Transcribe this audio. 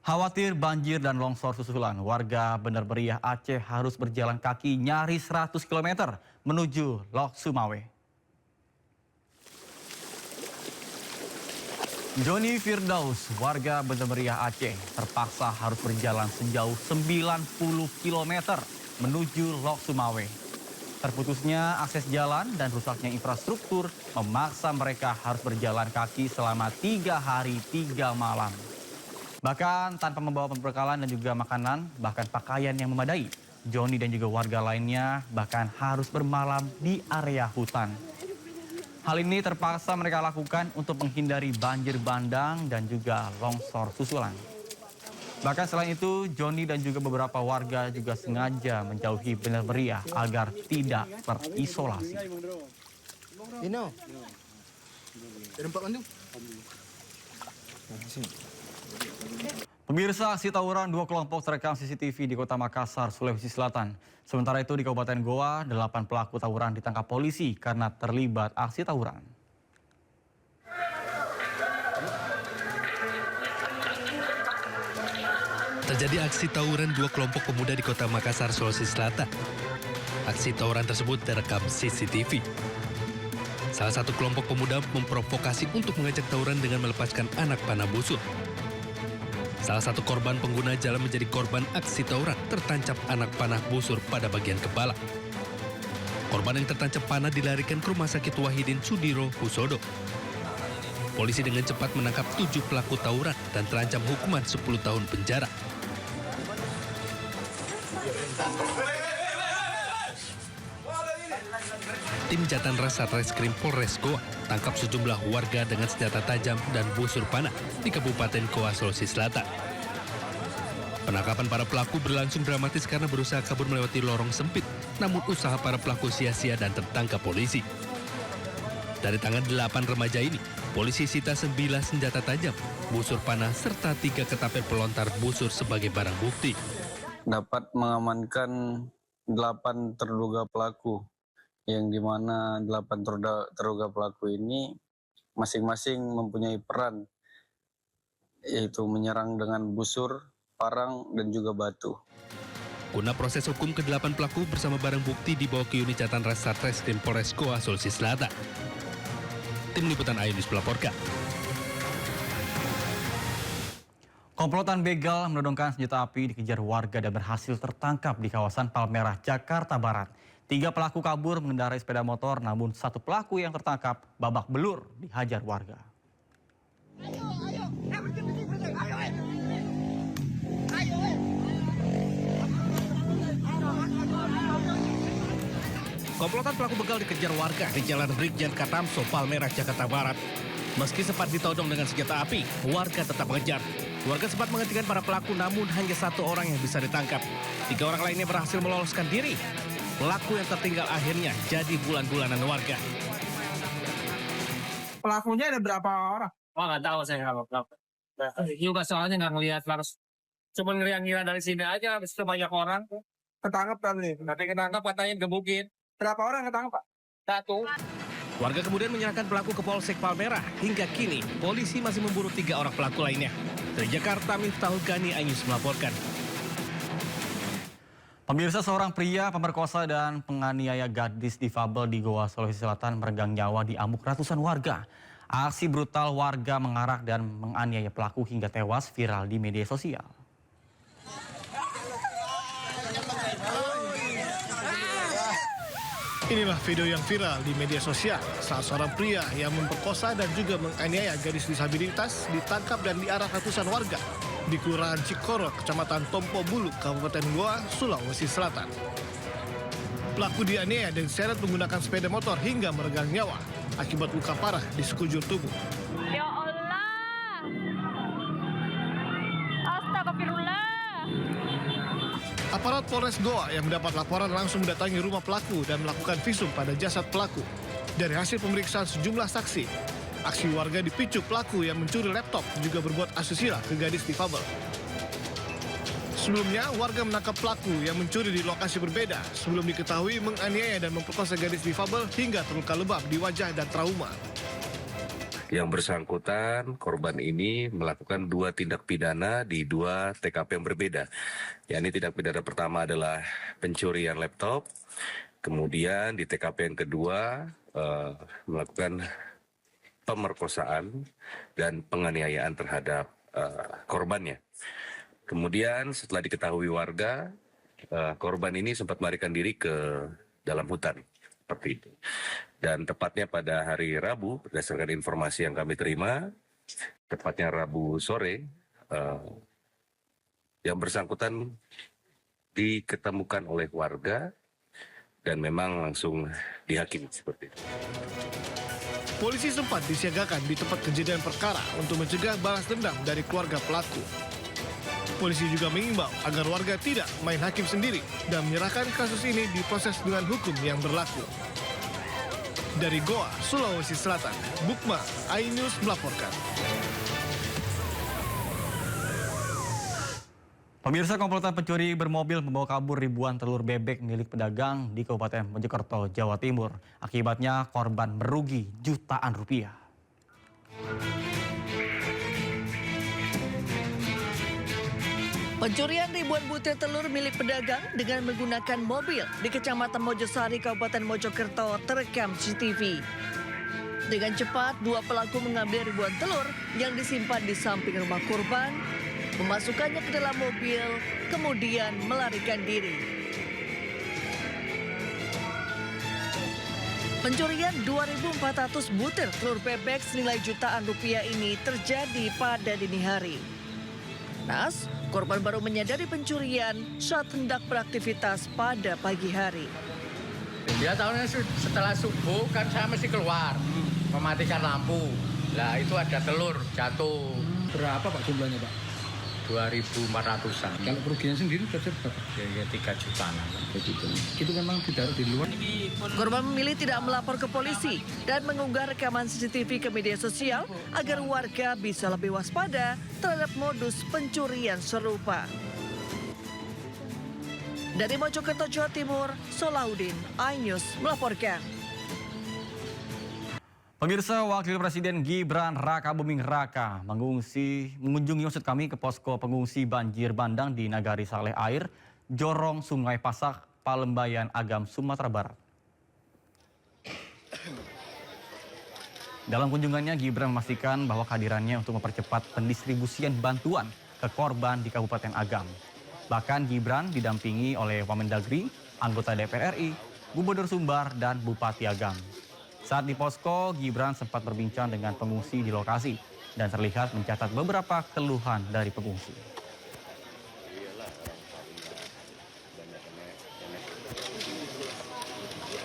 Khawatir banjir dan longsor susulan, warga Bener Meriah Aceh harus berjalan kaki nyaris 100 km menuju Lok Sumawe. Joni Firdaus, warga Bener Meriah Aceh, terpaksa harus berjalan sejauh 90 km menuju Lok Sumawe. Terputusnya akses jalan dan rusaknya infrastruktur memaksa mereka harus berjalan kaki selama 3 hari 3 malam. Bahkan tanpa membawa perbekalan dan juga makanan, bahkan pakaian yang memadai. Joni dan juga warga lainnya bahkan harus bermalam di area hutan. Hal ini terpaksa mereka lakukan untuk menghindari banjir bandang dan juga longsor susulan. Bahkan selain itu, Joni dan juga beberapa warga juga sengaja menjauhi Bener Meriah agar tidak terisolasi. Pemirsa, aksi tawuran dua kelompok terekam CCTV di Kota Makassar, Sulawesi Selatan. Sementara itu di Kabupaten Goa, 8 pelaku tawuran ditangkap polisi karena terlibat aksi tawuran. Terjadi aksi tawuran dua kelompok pemuda di Kota Makassar, Sulawesi Selatan. Aksi tawuran tersebut terekam CCTV. Salah satu kelompok pemuda memprovokasi untuk mengajak tawuran dengan melepaskan anak panah busur. Salah satu korban pengguna jalan menjadi korban aksi tawuran tertancap anak panah busur pada bagian kepala. Korban yang tertancap panah dilarikan ke Rumah Sakit Wahidin Sudiro Husodo. Polisi dengan cepat menangkap 7 pelaku tawuran dan terancam hukuman 10 tahun penjara. Tim Jatan Ras Satreskrim Polres Goa tangkap sejumlah warga dengan senjata tajam dan busur panah di Kabupaten Goa, Sulawesi Selatan. Penangkapan para pelaku berlangsung dramatis karena berusaha kabur melewati lorong sempit, namun usaha para pelaku sia-sia dan tertangkap polisi. Dari tangan 8 remaja ini, polisi sita 9 senjata tajam, busur panah, serta 3 ketapel pelontar busur sebagai barang bukti. Dapat mengamankan 8 terduga pelaku, yang dimana 8 terduga pelaku ini masing-masing mempunyai peran, yaitu menyerang dengan busur, parang, dan juga batu. Guna proses hukum, ke-8 pelaku bersama barang bukti dibawa ke unit Jatan Ras Satreskrim Polres Goa, Sulawesi Selatan. Tim Liputan Ayunis melaporkan. Komplotan begal menodongkan senjata api dikejar warga dan berhasil tertangkap di kawasan Palmerah, Jakarta Barat. 3 pelaku kabur mengendarai sepeda motor, namun 1 pelaku yang tertangkap babak belur dihajar warga. Komplotan pelaku begal dikejar warga di Jalan Brigjen Katamso, Palmerah, Jakarta Barat. Meski sempat ditodong dengan senjata api, warga tetap mengejar. Warga sempat menghentikan para pelaku, namun hanya 1 orang yang bisa ditangkap. 3 orang lainnya berhasil meloloskan diri. Pelaku yang tertinggal akhirnya jadi bulan-bulanan warga. Pelakunya ada berapa orang? Wah, nggak tahu saya kalau pelaku. Juga soalnya nggak ngelihat langsung. Cuma ngira-ngira dari sini aja, habis itu banyak orang. Ketangkep tadi. Nanti ketangkap katanya gebukin. Berapa orang ketangkep, Pak? 1. Warga kemudian menyerahkan pelaku ke Polsek Palmerah. Hingga kini, polisi masih memburu 3 orang pelaku lainnya. Dari Jakarta, Miftahul Gani, Ayus melaporkan. Pemirsa, seorang pria pemerkosa dan penganiaya gadis difabel di Goa, Sulawesi Selatan meregang nyawa di amuk ratusan warga. Aksi brutal warga mengarak dan menganiaya pelaku hingga tewas viral di media sosial. Inilah video yang viral di media sosial saat seorang pria yang memperkosa dan juga menganiaya gadis disabilitas ditangkap dan diarak ratusan warga di Kelurahan Cikoro, Kecamatan Tompo Bulu, Kabupaten Goa, Sulawesi Selatan. Pelaku dianiaya dan diseret menggunakan sepeda motor hingga meregang nyawa akibat luka parah di sekujur tubuh. Ya Allah, astagfirullah. Aparat Polres Goa yang mendapat laporan langsung mendatangi rumah pelaku dan melakukan visum pada jasad pelaku. Dari hasil pemeriksaan sejumlah saksi, aksi warga dipicu pelaku yang mencuri laptop juga berbuat asusila ke gadis difabel. Sebelumnya, warga menangkap pelaku yang mencuri di lokasi berbeda sebelum diketahui menganiaya dan memperkosa gadis difabel hingga terluka lebam di wajah dan trauma. Yang bersangkutan, korban ini melakukan 2 tindak pidana di 2 TKP yang berbeda. Yakni tindak pidana pertama adalah pencurian laptop, kemudian di TKP yang kedua melakukan pemerkosaan dan penganiayaan terhadap korbannya. Kemudian setelah diketahui warga, korban ini sempat melarikan diri ke dalam hutan. Seperti itu. Dan tepatnya pada hari Rabu, berdasarkan informasi yang kami terima, tepatnya Rabu sore, yang bersangkutan diketemukan oleh warga dan memang langsung dihakimi seperti itu. Polisi sempat disiagakan di tempat kejadian perkara untuk mencegah balas dendam dari keluarga pelaku. Polisi juga mengimbau agar warga tidak main hakim sendiri dan menyerahkan kasus ini diproses dengan hukum yang berlaku. Dari Goa, Sulawesi Selatan, Bukma, iNews melaporkan. Pemirsa, komplotan pencuri bermobil membawa kabur ribuan telur bebek milik pedagang di Kabupaten Mojokerto, Jawa Timur. Akibatnya korban merugi jutaan rupiah. Pencurian ribuan butir telur milik pedagang dengan menggunakan mobil di Kecamatan Mojosari, Kabupaten Mojokerto terekam CCTV. Dengan cepat, 2 pelaku mengambil ribuan telur yang disimpan di samping rumah korban, memasukkannya ke dalam mobil, kemudian melarikan diri. Pencurian 2.400 butir telur bebek senilai jutaan rupiah ini terjadi pada dini hari. Nas, korban baru menyadari pencurian saat hendak beraktivitas pada pagi hari. Dia tahunya setelah subuh kan saya mesti keluar, mematikan lampu. Lah itu ada telur jatuh. Berapa Pak jumlahnya Pak? 2.400-an. Kalau kerugian sendiri berapa? Ya 3 jutaan. Itu memang ditaruh di luar. Korban memilih tidak melapor ke polisi dan mengunggah rekaman CCTV ke media sosial agar warga bisa lebih waspada terhadap modus pencurian serupa. Dari Mojokerto, Jawa Timur, Solahuddin, iNews melaporkan. Pemirsa, Wakil Presiden Gibran Rakabuming Raka mengunjungi maksud kami ke posko pengungsi banjir bandang di Nagari Saleh Air, Jorong Sungai Pasak, Palembayan, Agam, Sumatera Barat. Dalam kunjungannya, Gibran memastikan bahwa kehadirannya untuk mempercepat pendistribusian bantuan ke korban di Kabupaten Agam. Bahkan Gibran didampingi oleh Wamendagri, anggota DPR RI, Gubernur Sumbar, dan Bupati Agam. Saat di posko, Gibran sempat berbincang dengan pengungsi di lokasi dan terlihat mencatat beberapa keluhan dari pengungsi.